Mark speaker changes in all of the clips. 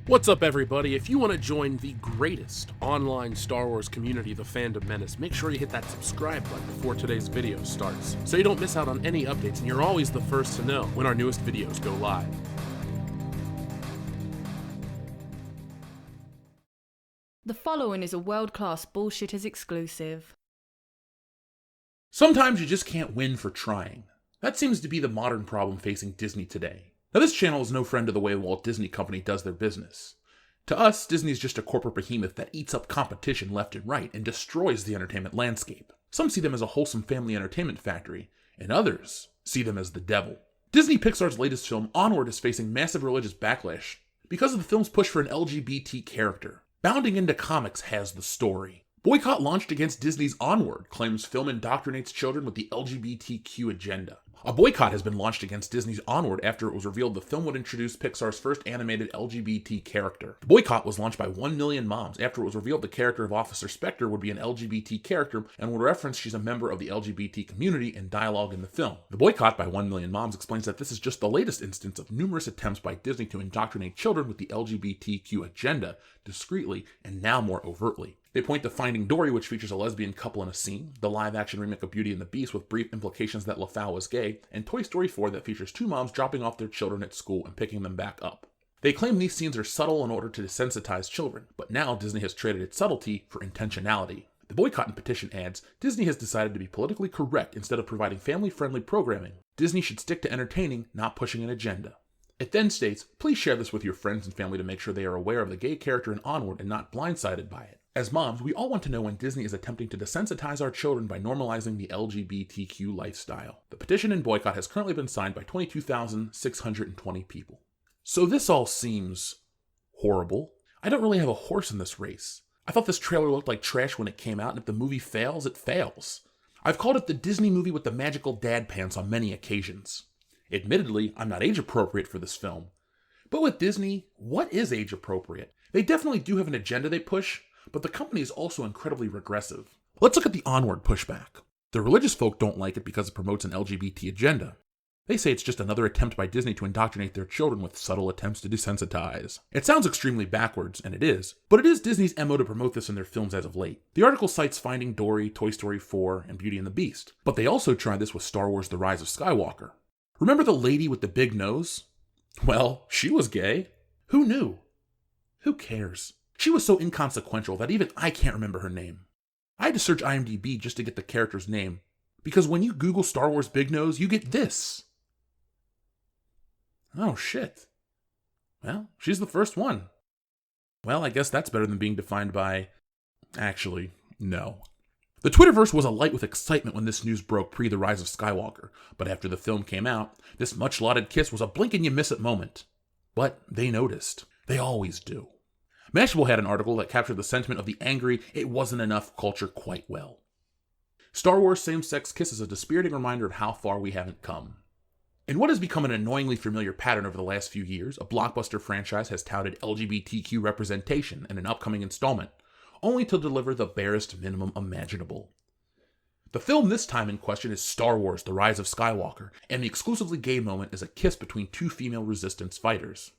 Speaker 1: What's up, everybody? If you want to join the greatest online Star Wars community, the Fandom Menace, make sure you hit that subscribe button before today's video starts, so you don't miss out on any updates and you're always the first to know when our newest videos go live.
Speaker 2: The following is a world-class Bullshitters exclusive.
Speaker 3: Sometimes you just can't win for trying. That seems to be the modern problem facing Disney today. Now, this channel is no friend to the way the Walt Disney Company does their business. To us, Disney is just a corporate behemoth that eats up competition left and right and destroys the entertainment landscape. Some see them as a wholesome family entertainment factory, and others see them as the devil. Disney Pixar's latest film, Onward, is facing massive religious backlash because of the film's push for an LGBT character. Bounding into comics has the story. Boycott launched against Disney's Onward claims film indoctrinates children with the LGBTQ agenda. A boycott has been launched against Disney's Onward after it was revealed the film would introduce Pixar's first animated LGBT character. The boycott was launched by 1 million moms after it was revealed the character of Officer Spectre would be an LGBT character and would reference she's a member of the LGBT community in dialogue in the film. The boycott by 1 million moms explains that this is just the latest instance of numerous attempts by Disney to indoctrinate children with the LGBTQ agenda, discreetly and now more overtly. They point to Finding Dory, which features a lesbian couple in a scene, the live-action remake of Beauty and the Beast with brief implications that LaFau was gay, and Toy Story 4 that features two moms dropping off their children at school and picking them back up. They claim these scenes are subtle in order to desensitize children, but now Disney has traded its subtlety for intentionality. The boycott and petition adds, Disney has decided to be politically correct instead of providing family-friendly programming. Disney should stick to entertaining, not pushing an agenda. It then states, please share this with your friends and family to make sure they are aware of the gay character in Onward and not blindsided by it. As moms, we all want to know when Disney is attempting to desensitize our children by normalizing the LGBTQ lifestyle. The petition and boycott has currently been signed by 22,620 people. So this all seems horrible. I don't really have a horse in this race. I thought this trailer looked like trash when it came out, and if the movie fails, it fails. I've called it the Disney movie with the magical dad pants on many occasions. Admittedly, I'm not age appropriate for this film. But with Disney, what is age appropriate? They definitely do have an agenda they push, but the company is also incredibly regressive. Let's look at the Onward pushback. The religious folk don't like it because it promotes an LGBT agenda. They say it's just another attempt by Disney to indoctrinate their children with subtle attempts to desensitize. It sounds extremely backwards, and it is, but it is Disney's MO to promote this in their films as of late. The article cites Finding Dory, Toy Story 4, and Beauty and the Beast, but they also tried this with Star Wars: The Rise of Skywalker. Remember the lady with the big nose? Well, she was gay. Who knew? Who cares? She was so inconsequential that even I can't remember her name. I had to search IMDb just to get the character's name, because when you Google Star Wars Big Nose, you get this. Oh shit. Well, she's the first one. Well, I guess that's better than being defined by... Actually, no. The Twitterverse was alight with excitement when this news broke pre The Rise of Skywalker, but after the film came out, this much-lauded kiss was a blink-and-you-miss-it moment. But they noticed. They always do. Mashable had an article that captured the sentiment of the angry, it wasn't enough culture quite well. Star Wars same-sex kiss is a dispiriting reminder of how far we haven't come. In what has become an annoyingly familiar pattern over the last few years, a blockbuster franchise has touted LGBTQ representation in an upcoming installment, only to deliver the barest minimum imaginable. The film this time in question is Star Wars: The Rise of Skywalker, and the exclusively gay moment is a kiss between two female resistance fighters.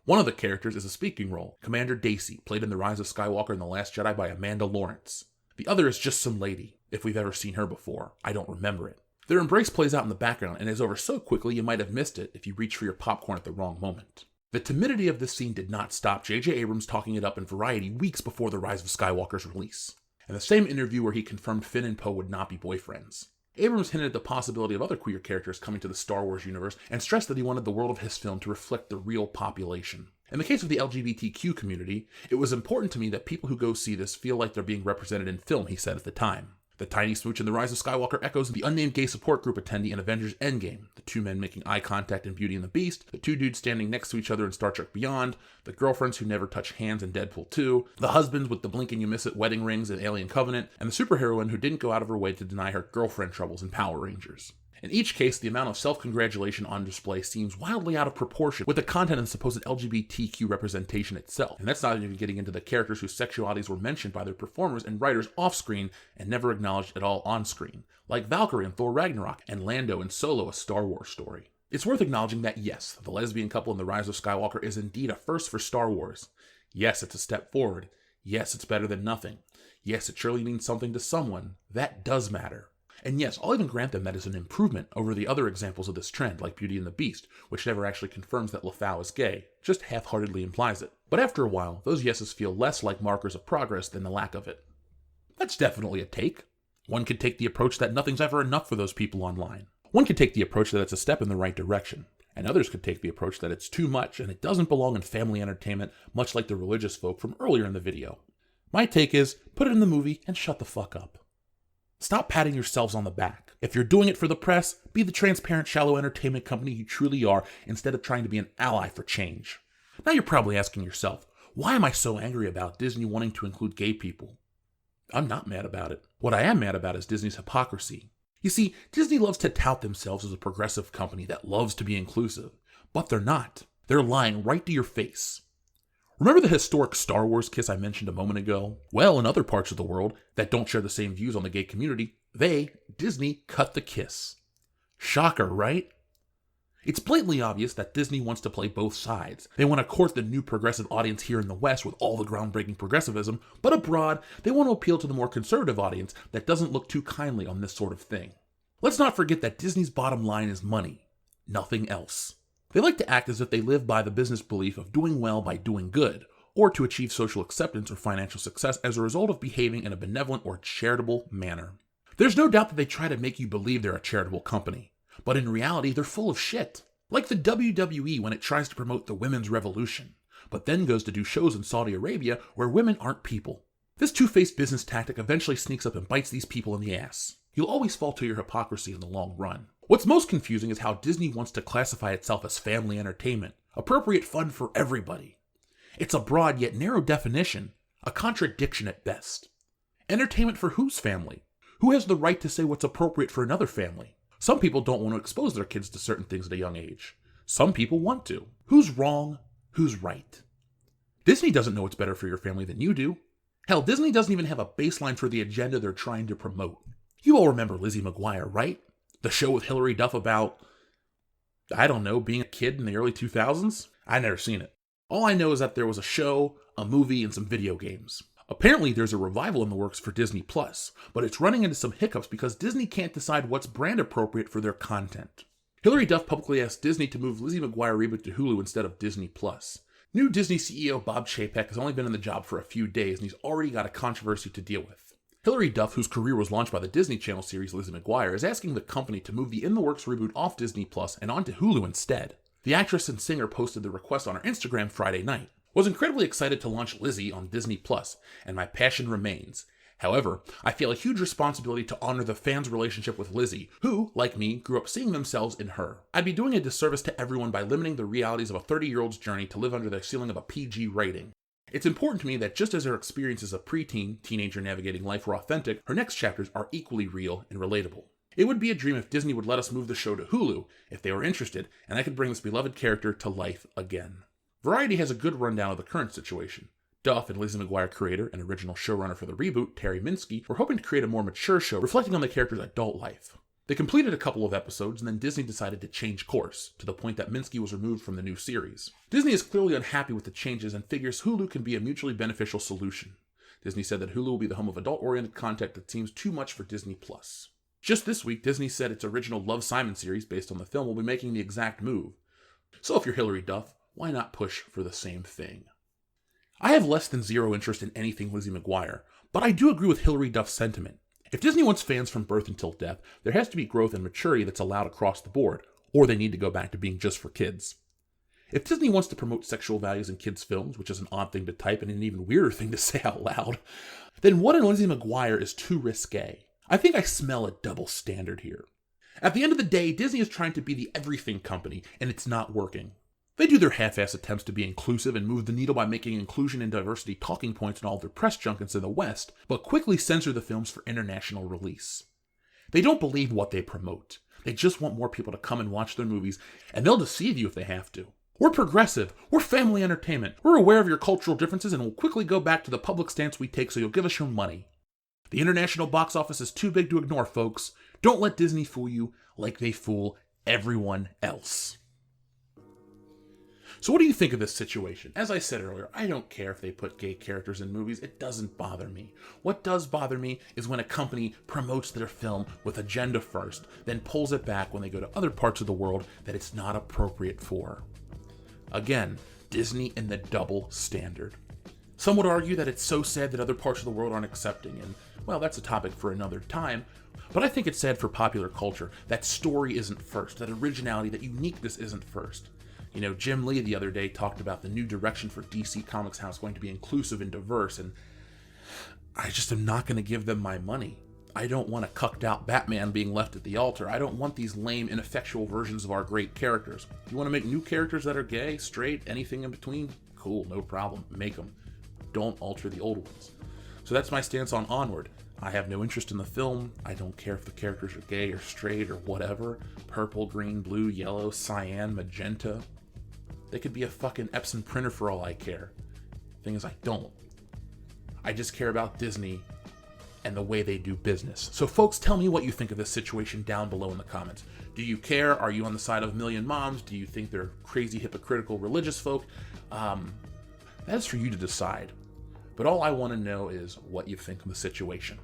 Speaker 3: One of the characters is a speaking role, Commander Daisy, played in The Rise of Skywalker and The Last Jedi by Amanda Lawrence. The other is just some lady. If we've ever seen her before, I don't remember it. Their embrace plays out in the background and is over so quickly you might have missed it if you reach for your popcorn at the wrong moment. The timidity of this scene did not stop J.J. Abrams talking it up in Variety weeks before The Rise of Skywalker's release, in the same interview where he confirmed Finn and Poe would not be boyfriends. Abrams hinted at the possibility of other queer characters coming to the Star Wars universe and stressed that he wanted the world of his film to reflect the real population. In the case of the LGBTQ community, it was important to me that people who go see this feel like they're being represented in film, he said at the time. The tiny smooch in The Rise of Skywalker echoes the unnamed gay support group attendee in Avengers Endgame, the two men making eye contact in Beauty and the Beast, the two dudes standing next to each other in Star Trek Beyond, the girlfriends who never touch hands in Deadpool 2, the husbands with the blink-and-you-miss-it wedding rings in Alien Covenant, and the superheroine who didn't go out of her way to deny her girlfriend troubles in Power Rangers. In each case, the amount of self-congratulation on display seems wildly out of proportion with the content and supposed LGBTQ representation itself. And that's not even getting into the characters whose sexualities were mentioned by their performers and writers off-screen and never acknowledged at all on-screen, like Valkyrie in Thor Ragnarok and Lando in Solo: A Star Wars Story. It's worth acknowledging that yes, the lesbian couple in The Rise of Skywalker is indeed a first for Star Wars. Yes, it's a step forward. Yes, it's better than nothing. Yes, it surely means something to someone. That does matter. And yes, I'll even grant them that is an improvement over the other examples of this trend, like Beauty and the Beast, which never actually confirms that LaFau is gay, just half-heartedly implies it. But after a while, those yeses feel less like markers of progress than the lack of it. That's definitely a take. One could take the approach that nothing's ever enough for those people online. One could take the approach that it's a step in the right direction. And others could take the approach that it's too much and it doesn't belong in family entertainment, much like the religious folk from earlier in the video. My take is, put it in the movie and shut the fuck up. Stop patting yourselves on the back. If you're doing it for the press, be the transparent, shallow entertainment company you truly are instead of trying to be an ally for change. Now you're probably asking yourself, why am I so angry about Disney wanting to include gay people? I'm not mad about it. What I am mad about is Disney's hypocrisy. You see, Disney loves to tout themselves as a progressive company that loves to be inclusive, but they're not. They're lying right to your face. Remember the historic Star Wars kiss I mentioned a moment ago? Well, in other parts of the world that don't share the same views on the gay community, Disney, cut the kiss. Shocker, right? It's blatantly obvious that Disney wants to play both sides. They want to court the new progressive audience here in the West with all the groundbreaking progressivism, but abroad, they want to appeal to the more conservative audience that doesn't look too kindly on this sort of thing. Let's not forget that Disney's bottom line is money, nothing else. They like to act as if they live by the business belief of doing well by doing good, or to achieve social acceptance or financial success as a result of behaving in a benevolent or charitable manner. There's no doubt that they try to make you believe they're a charitable company, but in reality, they're full of shit. Like the WWE when it tries to promote the women's revolution, but then goes to do shows in Saudi Arabia where women aren't people. This two-faced business tactic eventually sneaks up and bites these people in the ass. You'll always fall to your hypocrisy in the long run. What's most confusing is how Disney wants to classify itself as family entertainment, appropriate fun for everybody. It's a broad yet narrow definition, a contradiction at best. Entertainment for whose family? Who has the right to say what's appropriate for another family? Some people don't want to expose their kids to certain things at a young age. Some people want to. Who's wrong? Who's right? Disney doesn't know what's better for your family than you do. Hell, Disney doesn't even have a baseline for the agenda they're trying to promote. You all remember Lizzie McGuire, right? The show with Hilary Duff about, being a kid in the early 2000s? I've never seen it. All I know is that there was a show, a movie, and some video games. Apparently there's a revival in the works for Disney+, but it's running into some hiccups because Disney can't decide what's brand appropriate for their content. Hilary Duff publicly asked Disney to move Lizzie McGuire reboot to Hulu instead of Disney+. New Disney CEO Bob Chapek has only been in the job for a few days and he's already got a controversy to deal with. Hilary Duff, whose career was launched by the Disney Channel series Lizzie McGuire, is asking the company to move the in-the-works reboot off Disney Plus and onto Hulu instead. The actress and singer posted the request on her Instagram Friday night. Was incredibly excited to launch Lizzie on Disney Plus, and my passion remains. However, I feel a huge responsibility to honor the fans' relationship with Lizzie, who, like me, grew up seeing themselves in her. I'd be doing a disservice to everyone by limiting the realities of a 30-year-old's journey to live under the ceiling of a PG rating. It's important to me that just as her experiences as a preteen, teenager navigating life were authentic, her next chapters are equally real and relatable. It would be a dream if Disney would let us move the show to Hulu, if they were interested, and I could bring this beloved character to life again. Variety has a good rundown of the current situation. Duff and Lizzie McGuire creator and original showrunner for the reboot, Terry Minsky, were hoping to create a more mature show reflecting on the character's adult life. They completed a couple of episodes and then Disney decided to change course, to the point that Minsky was removed from the new series. Disney is clearly unhappy with the changes and figures Hulu can be a mutually beneficial solution. Disney said that Hulu will be the home of adult-oriented content that seems too much for Disney+. Just this week, Disney said its original Love, Simon series based on the film will be making the exact move. So if you're Hilary Duff, why not push for the same thing? I have less than zero interest in anything Lizzie McGuire, but I do agree with Hilary Duff's sentiment. If Disney wants fans from birth until death, there has to be growth and maturity that's allowed across the board, or they need to go back to being just for kids. If Disney wants to promote sexual values in kids' films, which is an odd thing to type and an even weirder thing to say out loud, then what in Lizzie McGuire is too risque? I think I smell a double standard here. At the end of the day, Disney is trying to be the everything company, and it's not working. They do their half-ass attempts to be inclusive and move the needle by making inclusion and diversity talking points in all of their press junkets in the West, but quickly censor the films for international release. They don't believe what they promote. They just want more people to come and watch their movies, and they'll deceive you if they have to. We're progressive. We're family entertainment. We're aware of your cultural differences and we'll quickly go back to the public stance we take so you'll give us your money. The international box office is too big to ignore, folks. Don't let Disney fool you like they fool everyone else. So what do you think of this situation? As I said earlier, I don't care if they put gay characters in movies. It doesn't bother me. What does bother me is when a company promotes their film with agenda first, then pulls it back when they go to other parts of the world that it's not appropriate for. Again, Disney and the double standard. Some would argue that it's so sad that other parts of the world aren't accepting, and, well, that's a topic for another time. But I think it's sad for popular culture that story isn't first, that originality, that uniqueness isn't first. You know, Jim Lee the other day talked about the new direction for DC Comics, how it's going to be inclusive and diverse, and I just am not going to give them my money. I don't want a cucked out Batman being left at the altar. I don't want these lame, ineffectual versions of our great characters. If you want to make new characters that are gay, straight, anything in between, cool, no problem, make them. Don't alter the old ones. So that's my stance on Onward. I have no interest in the film. I don't care if the characters are gay or straight or whatever. Purple, green, blue, yellow, cyan, magenta. They could be a fucking Epson printer for all I care. Thing is, I don't. I just care about Disney and the way they do business. So folks, tell me what you think of this situation down below in the comments. Do you care? Are you on the side of a million moms? Do you think they're crazy, hypocritical, religious folk? That's for you to decide. But all I want to know is what you think of the situation.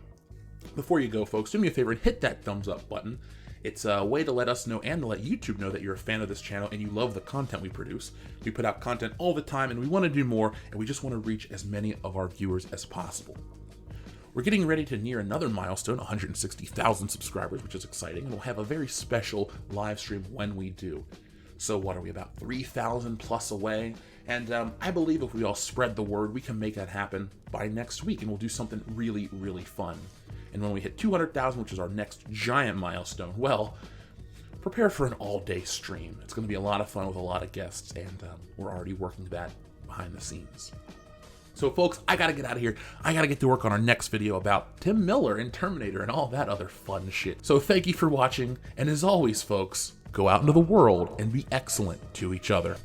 Speaker 3: Before you go, folks, do me a favor and hit that thumbs up button. It's a way to let us know and to let YouTube know that you're a fan of this channel and you love the content we produce. We put out content all the time and we want to do more, and we just want to reach as many of our viewers as possible. We're getting ready to near another milestone, 160,000 subscribers, which is exciting, and we'll have a very special live stream when we do. So what are we, about 3,000 plus away? And I believe if we all spread the word, we can make that happen by next week, and we'll do something really, really fun. And when we hit 200,000, which is our next giant milestone, well, prepare for an all-day stream. It's going to be a lot of fun with a lot of guests, and we're already working that behind the scenes. So folks, I gotta get out of here. I gotta get to work on our next video about Tim Miller and Terminator and all that other fun shit. So thank you for watching, and as always, folks, go out into the world and be excellent to each other.